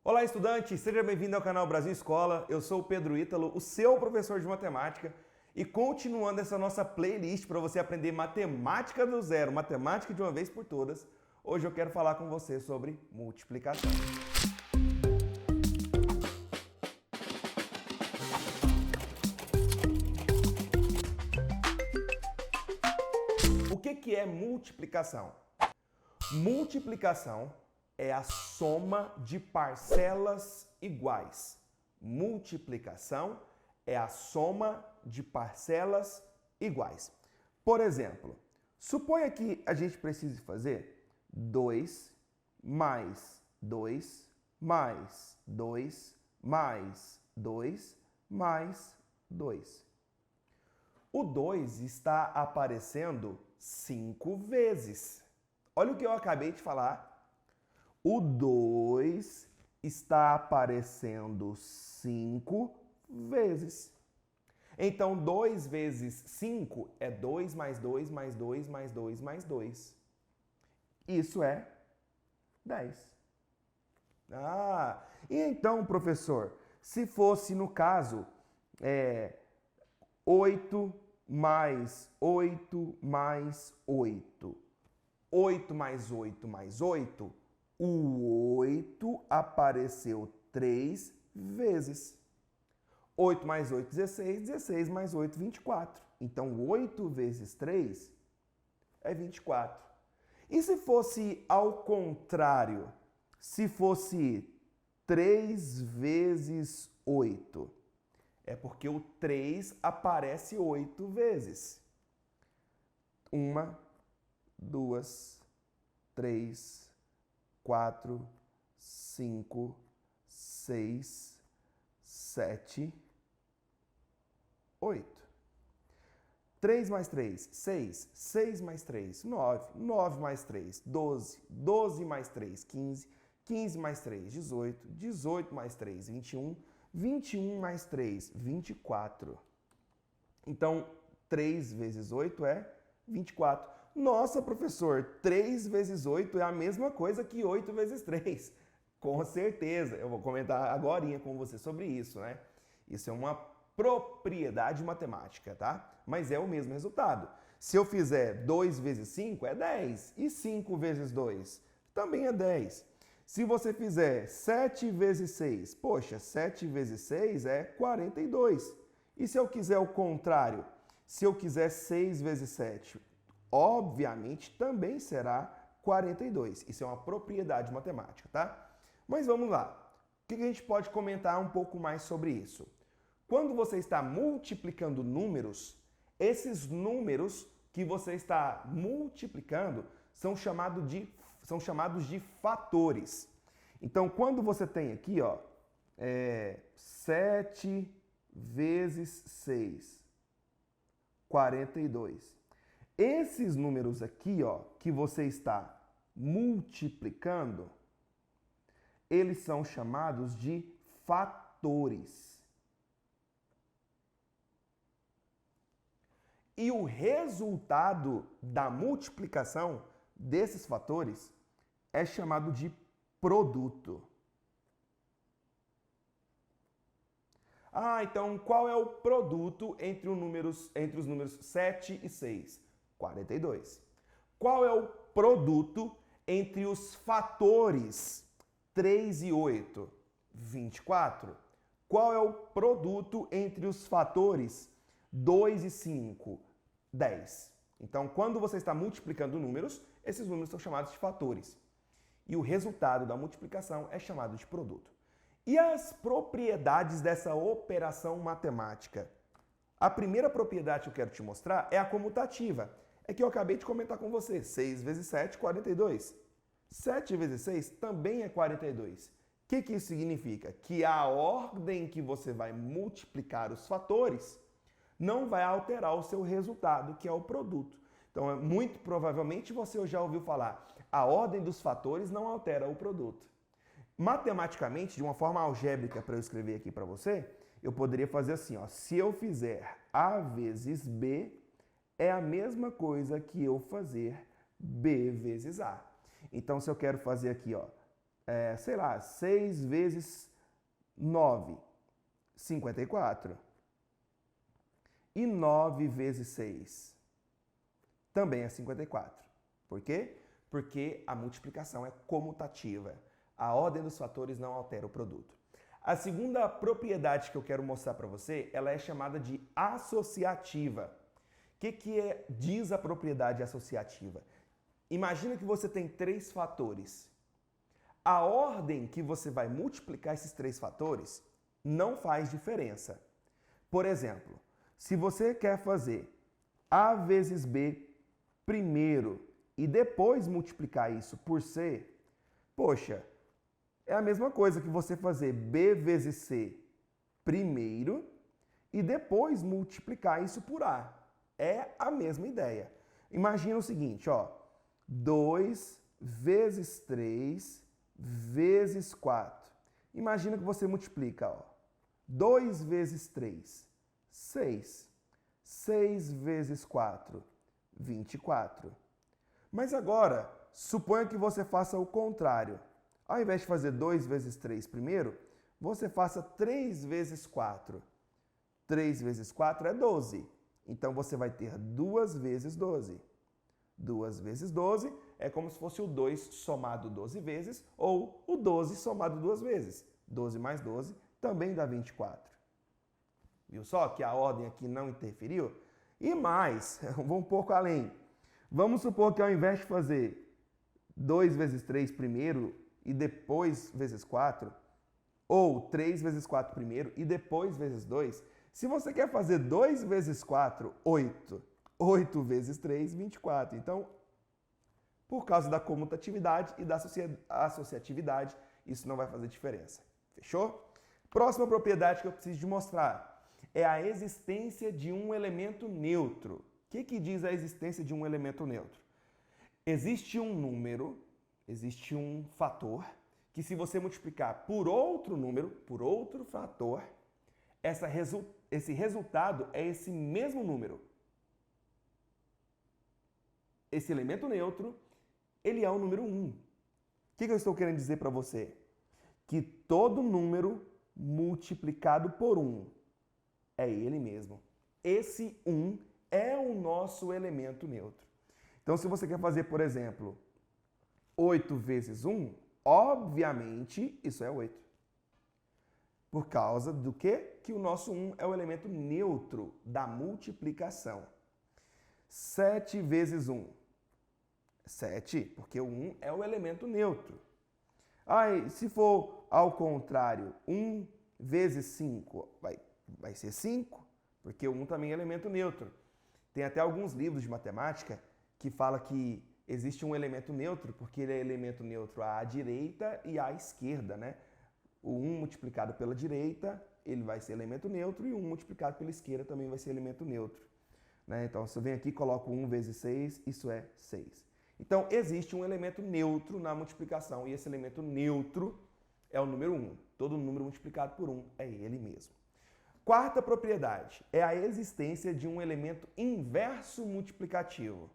Olá, estudante! Seja bem-vindo ao canal Brasil Escola. Eu sou o Pedro Ítalo, o seu professor de matemática. E continuando essa nossa playlist para você aprender matemática do zero, matemática de uma vez por todas, hoje eu quero falar com você sobre multiplicação. O que é multiplicação? Multiplicação é a soma de parcelas iguais. Multiplicação é a soma de parcelas iguais. Por exemplo, suponha que a gente precise fazer 2 mais 2 mais 2 mais 2 mais 2. O 2 está aparecendo 5 vezes. Olha o que eu acabei de falar. O 2 está aparecendo 5 vezes. Então, 2 vezes 5 é 2 mais 2 mais 2 mais 2 mais 2. Isso é 10. E então, professor, se fosse no caso 8 mais 8 mais 8. 8 mais 8 mais 8, o 8 apareceu 3 vezes. 8 mais 8, 16, 16 mais 8, 24. Então, 8 vezes 3 é 24. E se fosse ao contrário? Se fosse 3 vezes 8? É porque o 3 aparece 8 vezes. 1, 2, 3, 4, 5, 6, 7, 8. 3 mais 3, 6. 6 mais 3, 9. 9 mais 3, 12. 12 mais 3, 15. 15 mais 3, 18. 18 mais 3, 21. 21 mais 3, 24. Então, 3 vezes 8 é 24. Nossa, professor, 3 vezes 8 é a mesma coisa que 8 vezes 3. Com certeza. Eu vou comentar agorinha com você sobre isso, né? Isso é uma propriedade matemática, tá? Mas é o mesmo resultado. Se eu fizer 2 vezes 5, é 10. E 5 vezes 2? Também é 10. Se você fizer 7 vezes 6, poxa, 7 vezes 6 é 42. E se eu quiser o contrário? Se eu quiser 6 vezes 7, obviamente também será 42. Isso é uma propriedade matemática, tá? Mas vamos lá. O que a gente pode comentar um pouco mais sobre isso? Quando você está multiplicando números, esses números que você está multiplicando são chamados de fatores. Então, quando você tem aqui, 7 vezes 6, 42. Esses números aqui, que você está multiplicando, eles são chamados de fatores. E o resultado da multiplicação desses fatores é chamado de produto. Então qual é o produto entre os números 7 e 6? 42. Qual é o produto entre os fatores 3 e 8? 24. Qual é o produto entre os fatores 2 e 5? 10. Então, quando você está multiplicando números, esses números são chamados de fatores. E o resultado da multiplicação é chamado de produto. E as propriedades dessa operação matemática? A primeira propriedade que eu quero te mostrar é a comutativa. É que eu acabei de comentar com você. 6 vezes 7, 42. 7 vezes 6 também é 42. O que isso significa? Que a ordem que você vai multiplicar os fatores não vai alterar o seu resultado, que é o produto. Então, muito provavelmente você já ouviu falar, a ordem dos fatores não altera o produto. Matematicamente, de uma forma algébrica para eu escrever aqui para você, eu poderia fazer assim, se eu fizer A vezes B, é a mesma coisa que eu fazer B vezes A. Então, se eu quero fazer aqui, sei lá, 6 vezes 9, 54. E 9 vezes 6 também é 54. Por quê? Porque a multiplicação é comutativa. A ordem dos fatores não altera o produto. A segunda propriedade que eu quero mostrar para você, ela é chamada de associativa. O que diz a propriedade associativa? Imagina que você tem 3 fatores. A ordem que você vai multiplicar esses 3 fatores não faz diferença. Por exemplo, se você quer fazer A vezes B primeiro e depois multiplicar isso por C, poxa, é a mesma coisa que você fazer B vezes C primeiro e depois multiplicar isso por A. É a mesma ideia. Imagina o seguinte, ó, 2 vezes 3 vezes 4. Imagina que você multiplica, ó, 2 vezes 3, 6. 6 vezes 4, 24. Mas agora, suponha que você faça o contrário. Ao invés de fazer 2 vezes 3 primeiro, você faça 3 vezes 4. 3 vezes 4 é 12. Então você vai ter 2 vezes 12. 2 vezes 12 é como se fosse o 2 somado 12 vezes ou o 12 somado 2 vezes. 12 mais 12 também dá 24. Viu só que a ordem aqui não interferiu? E mais, vou um pouco além. Vamos supor que ao invés de fazer 2 vezes 3 primeiro e depois vezes 4, ou 3 vezes 4 primeiro e depois vezes 2, se você quer fazer 2 vezes 4, 8. 8 vezes 3, 24. Então, por causa da comutatividade e da associatividade, isso não vai fazer diferença. Fechou? Próxima propriedade que eu preciso de mostrar é a existência de um elemento neutro. O que diz a existência de um elemento neutro? Existe um número, existe um fator, que se você multiplicar por outro número, por outro fator, esse resultado é esse mesmo número. Esse elemento neutro, ele é o número 1. O que eu estou querendo dizer para você? Que todo número multiplicado por 1 é ele mesmo. Esse 1 é o nosso elemento neutro. Então, se você quer fazer, por exemplo, 8 vezes 1, obviamente isso é 8. Por causa do quê? Que o nosso 1 é o elemento neutro da multiplicação. 7 vezes 1. 7, porque o 1 é o elemento neutro. Aí, se for ao contrário, 1 vezes 5 vai ser 5, porque o 1 também é elemento neutro. Tem até alguns livros de matemática que fala que existe um elemento neutro, porque ele é elemento neutro à direita e à esquerda, né? O 1 multiplicado pela direita, ele vai ser elemento neutro, e o 1 multiplicado pela esquerda também vai ser elemento neutro. Né? Então, se eu venho aqui e coloco 1 vezes 6, isso é 6. Então, existe um elemento neutro na multiplicação, e esse elemento neutro é o número 1. Todo número multiplicado por 1 é ele mesmo. Quarta propriedade é a existência de um elemento inverso multiplicativo.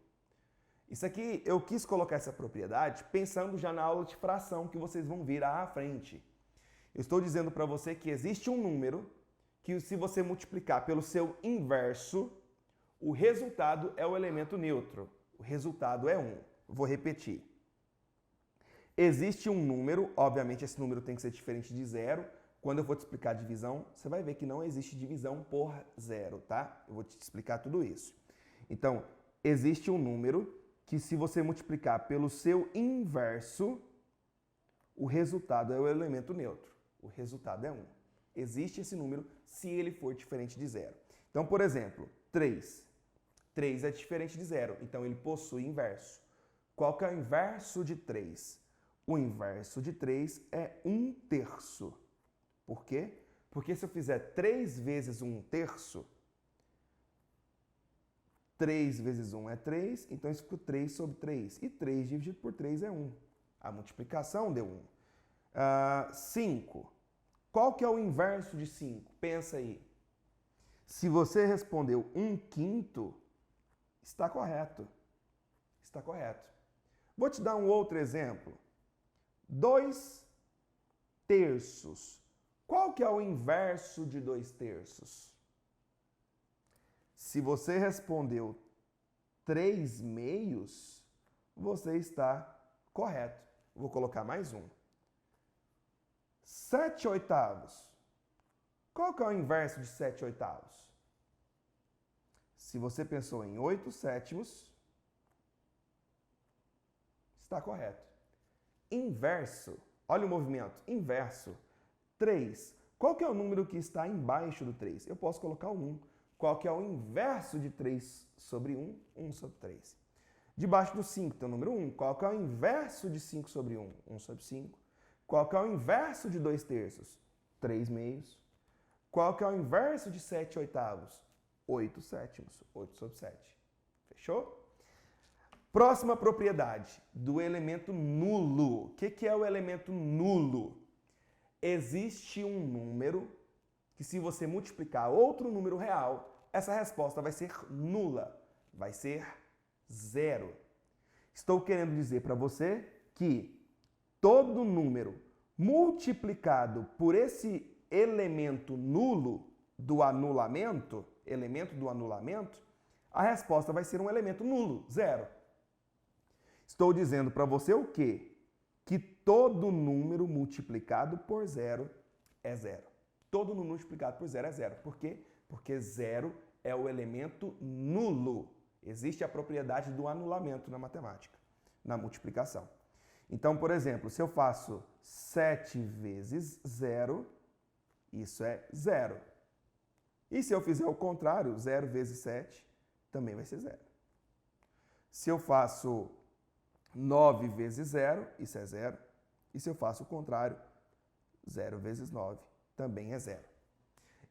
Isso aqui, eu quis colocar essa propriedade pensando já na aula de fração que vocês vão ver à frente. Eu estou dizendo para você que existe um número que, se você multiplicar pelo seu inverso, o resultado é o elemento neutro. O resultado é 1. Vou repetir. Existe um número, obviamente esse número tem que ser diferente de 0. Quando eu for te explicar a divisão, você vai ver que não existe divisão por 0, tá? Eu vou te explicar tudo isso. Então, existe um número que, se você multiplicar pelo seu inverso, o resultado é o elemento neutro. O resultado é 1. Existe esse número se ele for diferente de 0. Então, por exemplo, 3. 3 é diferente de 0, então ele possui inverso. Qual que é o inverso de 3? O inverso de 3 é 1/3. Por quê? Porque se eu fizer 3 vezes 1/3, 3 vezes 1 é 3, então isso fica 3 sobre 3. E 3 dividido por 3 é 1. A multiplicação deu 1. 5. Qual que é o inverso de 5? Pensa aí. Se você respondeu 1/5, está correto. Está correto. Vou te dar um outro exemplo. 2 terços. Qual que é o inverso de 2/3? Se você respondeu 3/2, você está correto. Vou colocar mais um. 7/8. Qual que é o inverso de 7/8? Se você pensou em 8/7, está correto. Inverso, olha o movimento, inverso, 3. Qual que é o número que está embaixo do 3? Eu posso colocar o 1. Qual que é o inverso de 3 sobre 1? 1 sobre 3. Debaixo do 5 tem o número 1. Qual que é o inverso de 5 sobre 1? 1 sobre 5. Qual que é o inverso de 2/3? 3/2. Qual que é o inverso de 7/8? 8/7. 8 sobre 7. Fechou? Próxima propriedade do elemento nulo. O que é o elemento nulo? Existe um número que, se você multiplicar outro número real, essa resposta vai ser nula, vai ser 0. Estou querendo dizer para você que todo número multiplicado por esse elemento nulo do anulamento, elemento do anulamento, a resposta vai ser um elemento nulo, 0. Estou dizendo para você o quê? Que todo número multiplicado por 0 é 0. Todo número multiplicado por 0 é 0. Por quê? Porque 0 é o elemento nulo. Existe a propriedade do anulamento na matemática, na multiplicação. Então, por exemplo, se eu faço 7 vezes 0, isso é 0. E se eu fizer o contrário, 0 vezes 7, também vai ser 0. Se eu faço 9 vezes 0, isso é 0. E se eu faço o contrário, 0 vezes 9, também é 0.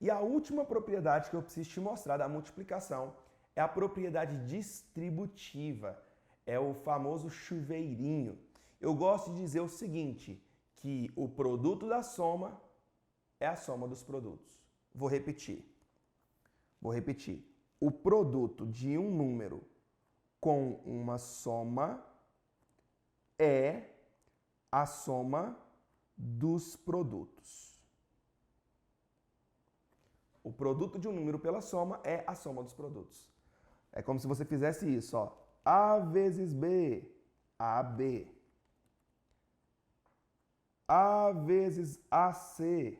E a última propriedade que eu preciso te mostrar da multiplicação é a propriedade distributiva. É o famoso chuveirinho. Eu gosto de dizer o seguinte, que o produto da soma é a soma dos produtos. Vou repetir. O produto de um número com uma soma é a soma dos produtos. O produto de um número pela soma é a soma dos produtos. É como se você fizesse isso, ó. A vezes B, AB. A vezes AC,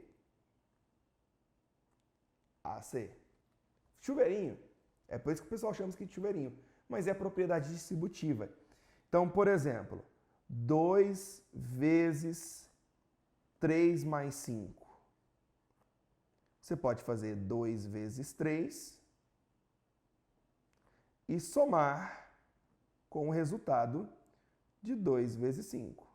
AC. Chuveirinho. É por isso que o pessoal chama isso de chuveirinho. Mas é propriedade distributiva. Então, por exemplo, 2 vezes 3 mais 5. Você pode fazer 2 vezes 3 e somar com o resultado de 2 vezes 5.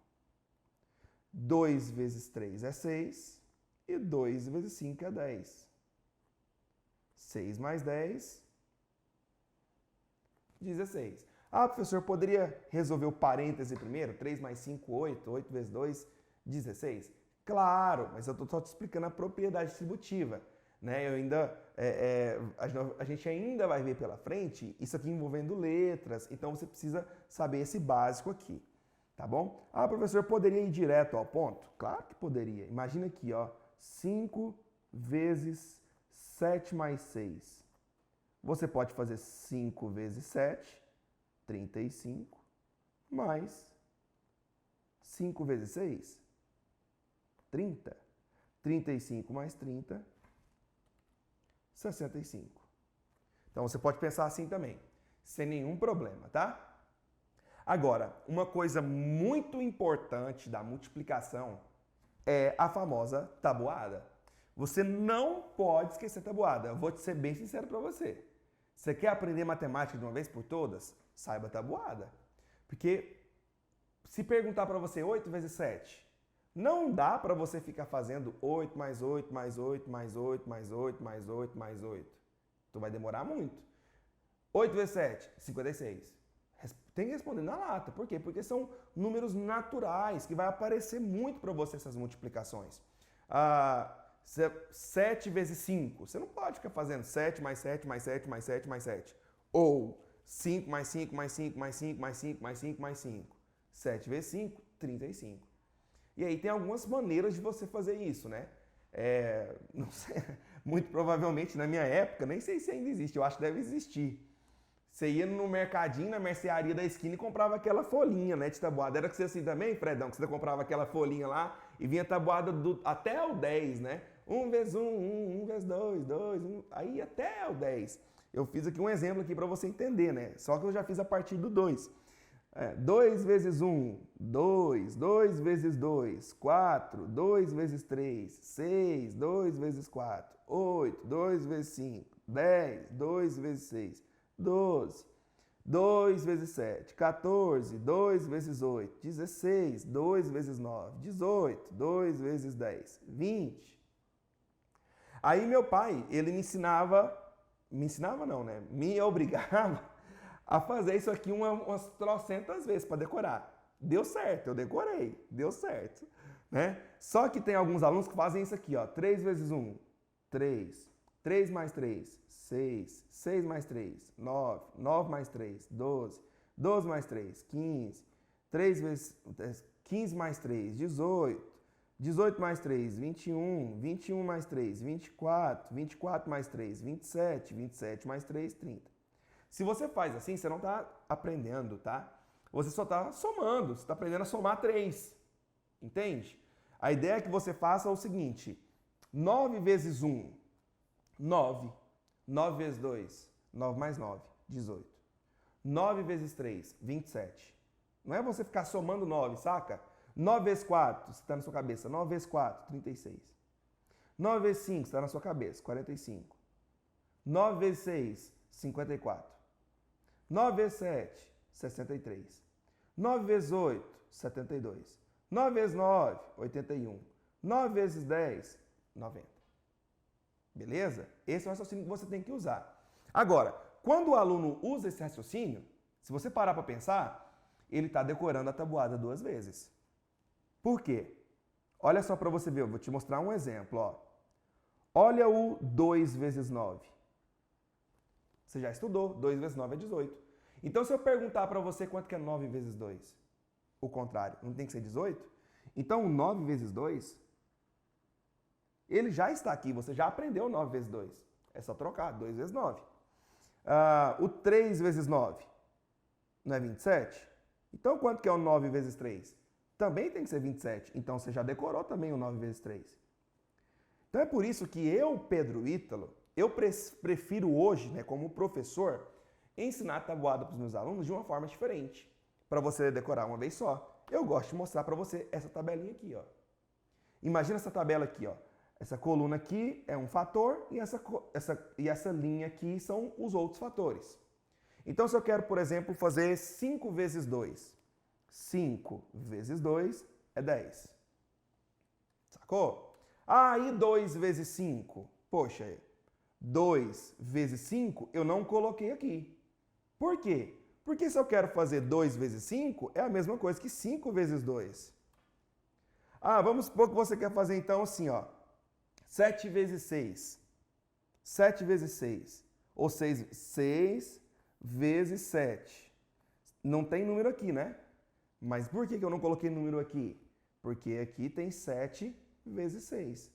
2 vezes 3 é 6 e 2 vezes 5 é 10. 6 mais 10, 16. Ah, professor, poderia resolver o parêntese primeiro? 3 mais 5, 8. 8 vezes 2, 16. Claro, mas eu estou só te explicando a propriedade distributiva. Né? A gente ainda vai ver pela frente isso aqui envolvendo letras, então você precisa saber esse básico aqui. Tá bom? Ah, professor, poderia ir direto ao ponto? Claro que poderia. Imagina aqui, ó, 5 vezes 7 mais 6. Você pode fazer 5 vezes 7, 35, mais 5 vezes 6, 30. 35 mais 30, 65. Então você pode pensar assim também, sem nenhum problema, tá? Agora, uma coisa muito importante da multiplicação é a famosa tabuada. Você não pode esquecer a tabuada. Eu vou te ser bem sincero para você. Você quer aprender matemática de uma vez por todas? Saiba a tabuada. Porque se perguntar para você 8 vezes 7, não dá para você ficar fazendo 8 mais 8 mais 8 mais 8 mais 8 mais 8 mais 8. Tu vai demorar muito. 8 vezes 7, 56. Tem que responder na lata. Por quê? Porque são números naturais, que vai aparecer muito para você essas multiplicações. 7 vezes 5. Você não pode ficar fazendo 7 mais 7 mais 7 mais 7 mais 7. Ou 5 mais 5 mais 5 mais 5 mais 5 mais 5 mais 5. 7 vezes 5, 35. E aí tem algumas maneiras de você fazer isso, né? Não sei, muito provavelmente na minha época, nem sei se ainda existe, eu acho que deve existir. Você ia no mercadinho, na mercearia da esquina e comprava aquela folhinha, né, de tabuada. Era que você assim também, Fredão, que você comprava aquela folhinha lá e vinha tabuada até o 10, né? 1 vezes 1, 1 vezes 2, 2, 1, aí até o 10. Eu fiz aqui um exemplo aqui para você entender, né? Só que eu já fiz a partir do 2. 2 vezes 1, 2, 2 vezes 2, 4, 2 vezes 3, 6, 2 vezes 4, 8, 2 vezes 5, 10, 2 vezes 6, 12, 2 vezes 7, 14, 2 vezes 8, 16, 2 vezes 9, 18, 2 vezes 10, 20. Aí meu pai, ele me ensinava não, né? Me obrigava a fazer isso aqui umas trocentas vezes para decorar. Deu certo, eu decorei, deu certo, né? Só que tem alguns alunos que fazem isso aqui, ó, 3 vezes 1, 3, 3 mais 3, 6, 6 mais 3, 9, 9 mais 3, 12, 12 mais 3, 15, 3 vezes 15 mais 3, 18, 18 mais 3, 21, 21 mais 3, 24, 24 mais 3, 27, 27 mais 3, 30. Se você faz assim, você não está aprendendo, tá? Você só está somando, você está aprendendo a somar 3. Entende? A ideia é que você faça o seguinte: 9 vezes 1, 9. 9 vezes 2, 9 mais 9, 18. 9 vezes 3, 27. Não é você ficar somando 9, saca? 9 vezes 4, você está na sua cabeça. 9 vezes 4, 36. 9 vezes 5, está na sua cabeça. 45. 9 vezes 6, 54. 9 vezes 7, 63. 9 vezes 8, 72. 9 vezes 9, 81. 9 vezes 10, 90. Beleza? Esse é o raciocínio que você tem que usar. Agora, quando o aluno usa esse raciocínio, se você parar para pensar, ele está decorando a tabuada 2 vezes. Por quê? Olha só para você ver, eu vou te mostrar um exemplo. Ó. Olha o 2 vezes 9. Você já estudou, 2 vezes 9 é 18. Então, se eu perguntar para você quanto que é 9 vezes 2, o contrário, não tem que ser 18? Então, 9 vezes 2, ele já está aqui, você já aprendeu 9 vezes 2. É só trocar, 2 vezes 9. O 3 vezes 9, não é 27? Então, quanto que é o 9 vezes 3? Também tem que ser 27. Então, você já decorou também o 9 vezes 3. Então, é por isso que eu, Pedro Ítalo, eu prefiro hoje, né, como professor, ensinar a tabuada para os meus alunos de uma forma diferente, para você decorar uma vez só. Eu gosto de mostrar para você essa tabelinha aqui, ó. Imagina essa tabela aqui, ó. Essa coluna aqui é um fator e essa linha aqui são os outros fatores. Então, se eu quero, por exemplo, fazer 5 vezes 2, 5 vezes 2 é 10. Sacou? E 2 vezes 5? Poxa, 2 vezes 5 eu não coloquei aqui. Por quê? Porque se eu quero fazer 2 vezes 5, é a mesma coisa que 5 vezes 2. Vamos supor que você quer fazer então assim, ó. 7 vezes 6. 7 vezes 6. Ou 6 vezes 7. Não tem número aqui, né? Mas por que eu não coloquei número aqui? Porque aqui tem 7 vezes 6.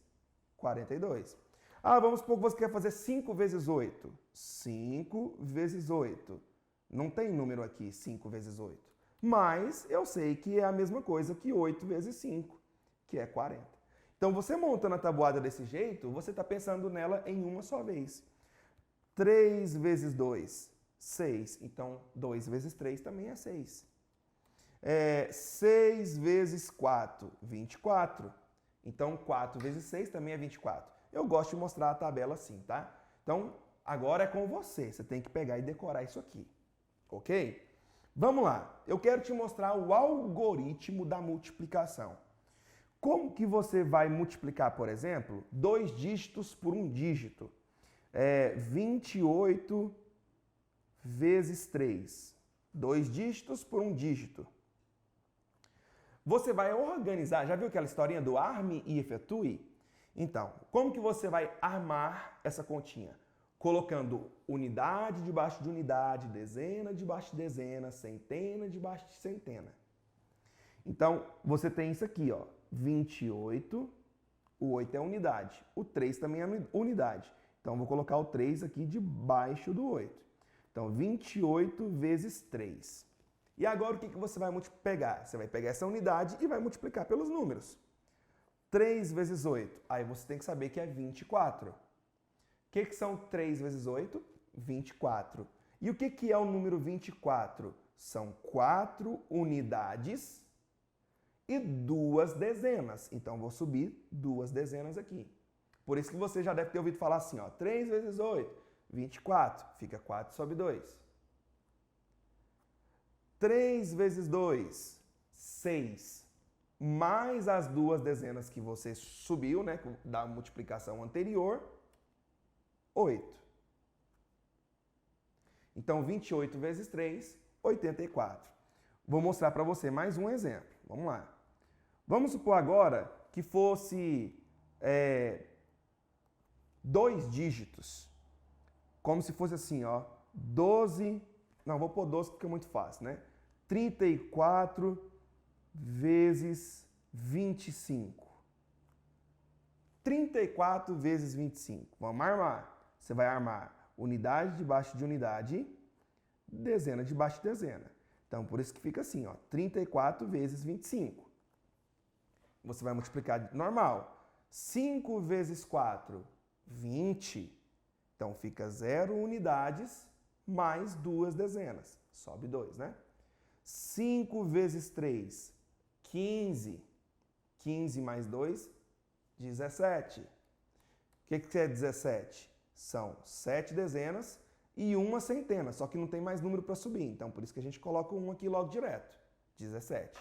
42. Vamos supor que você quer fazer 5 vezes 8. 5 vezes 8. Não tem número aqui, 5 vezes 8. Mas eu sei que é a mesma coisa que 8 vezes 5, que é 40. Então, você montando a tabuada desse jeito, você está pensando nela em uma só vez. 3 vezes 2, 6. Então, 2 vezes 3 também é 6. 6 vezes 4, 24. Então, 4 vezes 6 também é 24. Eu gosto de mostrar a tabela assim, tá? Então, agora é com você. Você tem que pegar e decorar isso aqui. Ok? Vamos lá. Eu quero te mostrar o algoritmo da multiplicação. Como que você vai multiplicar, por exemplo, 2 dígitos por um dígito? 28 vezes 3. 2 dígitos por um dígito. Você vai organizar, já viu aquela historinha do arme e efetue? Então, como que você vai armar essa continha? Colocando unidade debaixo de unidade, dezena debaixo de dezena, centena debaixo de centena. Então, você tem isso aqui, ó. 28, o 8 é unidade. O 3 também é unidade. Então, vou colocar o 3 aqui debaixo do 8. Então, 28 vezes 3. E agora, o que você vai pegar? Você vai pegar essa unidade e vai multiplicar pelos números. 3 vezes 8. Aí, você tem que saber que é 24. O que são 3 vezes 8? 24. E o que é o número 24? São 4 unidades e 2 dezenas. Então, vou subir 2 dezenas aqui. Por isso que você já deve ter ouvido falar assim, ó, 3 vezes 8, 24. Fica 4 sobre 2. 3 vezes 2, 6. Mais as 2 dezenas que você subiu, né, da multiplicação anterior, 8. Então, 28 vezes 3, 84. Vou mostrar para você mais um exemplo. Vamos lá. Vamos supor agora que fosse 2 dígitos. Como se fosse assim, ó, 12... Não, vou pôr 12 porque é muito fácil, né? 34 vezes 25. 34 vezes 25. Vamos armar. Você vai armar unidade debaixo de unidade, dezena debaixo de dezena. Então, por isso que fica assim, ó, 34 vezes 25. Você vai multiplicar normal. 5 vezes 4, 20. Então, fica 0 unidades mais 2 dezenas. Sobe 2, né? 5 vezes 3, 15. 15 mais 2, 17. O que é 17? São 7 dezenas e uma centena, só que não tem mais número para subir. Então, por isso que a gente coloca 1 aqui logo direto. 17.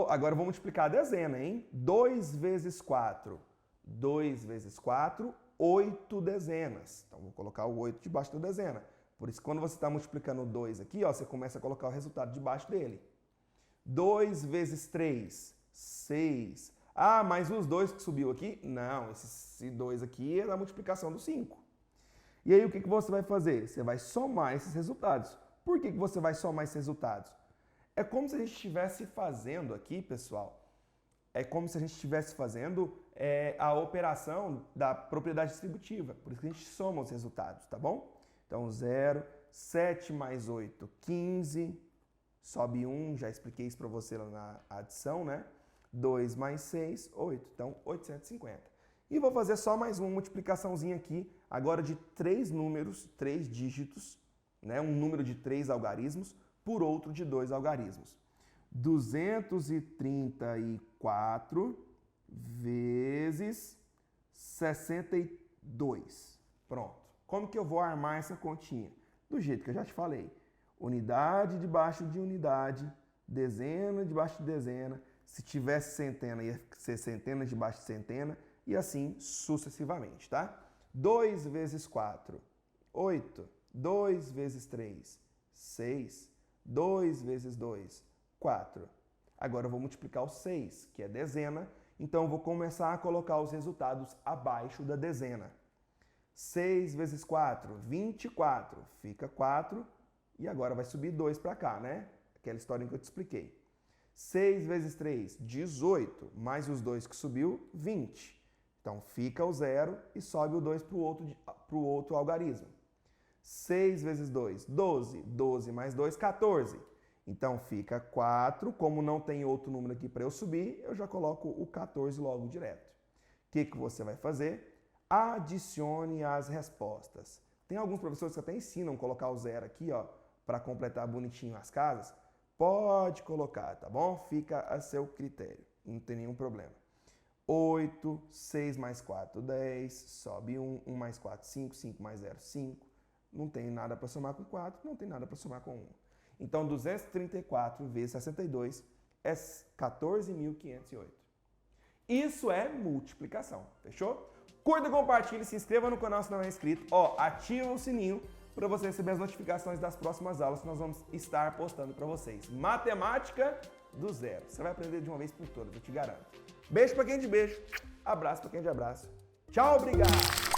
Agora, eu vou multiplicar a dezena, hein? 2 vezes 4. 2 vezes 4, 8 dezenas. Então, vou colocar o 8 debaixo da dezena. Por isso, quando você está multiplicando o 2 aqui, ó, você começa a colocar o resultado debaixo dele. 2 vezes 3, 6. Ah, mas os 2 que subiu aqui? Não, esse 2 aqui é da multiplicação do 5. E aí, o que você vai fazer? Você vai somar esses resultados. Por que você vai somar esses resultados? É como se a gente estivesse fazendo aqui, pessoal, é como se a gente estivesse fazendo a operação da propriedade distributiva. Por isso que a gente soma os resultados, tá bom? Então, 0, 7 mais 8, 15, sobe 1, já expliquei isso para você lá na adição, né? 2 mais 6, 8. Então, 850. E vou fazer só mais uma multiplicaçãozinha aqui, agora de 3 números, 3 dígitos, né? Um número de 3 algarismos por outro de 2 algarismos. 234 vezes 62. Pronto. Como que eu vou armar essa continha? Do jeito que eu já te falei. Unidade debaixo de unidade, dezena debaixo de dezena. Se tivesse centena, ia ser centena debaixo de centena. E assim sucessivamente, tá? 2 vezes 4, 8. 2 vezes 3, 6. 2 vezes 2, 4. Agora eu vou multiplicar o 6, que é dezena. Então eu vou começar a colocar os resultados abaixo da dezena. 6 vezes 4, 24. Fica 4. E agora vai subir 2 para cá, né? Aquela história que eu te expliquei. 6 vezes 3, 18. Mais os 2 que subiu, 20. Então fica o 0 e sobe o 2 para o outro algarismo. 6 vezes 2, 12. 12 mais 2, 14. Então fica 4. Como não tem outro número aqui para eu subir, eu já coloco o 14 logo direto. O que você vai fazer? Adicione as respostas. Tem alguns professores que até ensinam a colocar o 0 aqui, ó, para completar bonitinho as casas. Pode colocar, tá bom? Fica a seu critério. Não tem nenhum problema. 8, 6 mais 4, 10. Sobe 1, 1 mais 4, 5. 5 mais 0, 5. Não tem nada para somar com 4, não tem nada para somar com 1. Então, 234 vezes 62 é 14.508. Isso é multiplicação, fechou? Curta, compartilhe, se inscreva no canal se não é inscrito. Ó, ativa o sininho para você receber as notificações das próximas aulas que nós vamos estar postando para vocês. Matemática do zero. Você vai aprender de uma vez por todas, eu te garanto. Beijo para quem é de beijo, abraço para quem é de abraço. Tchau, obrigado!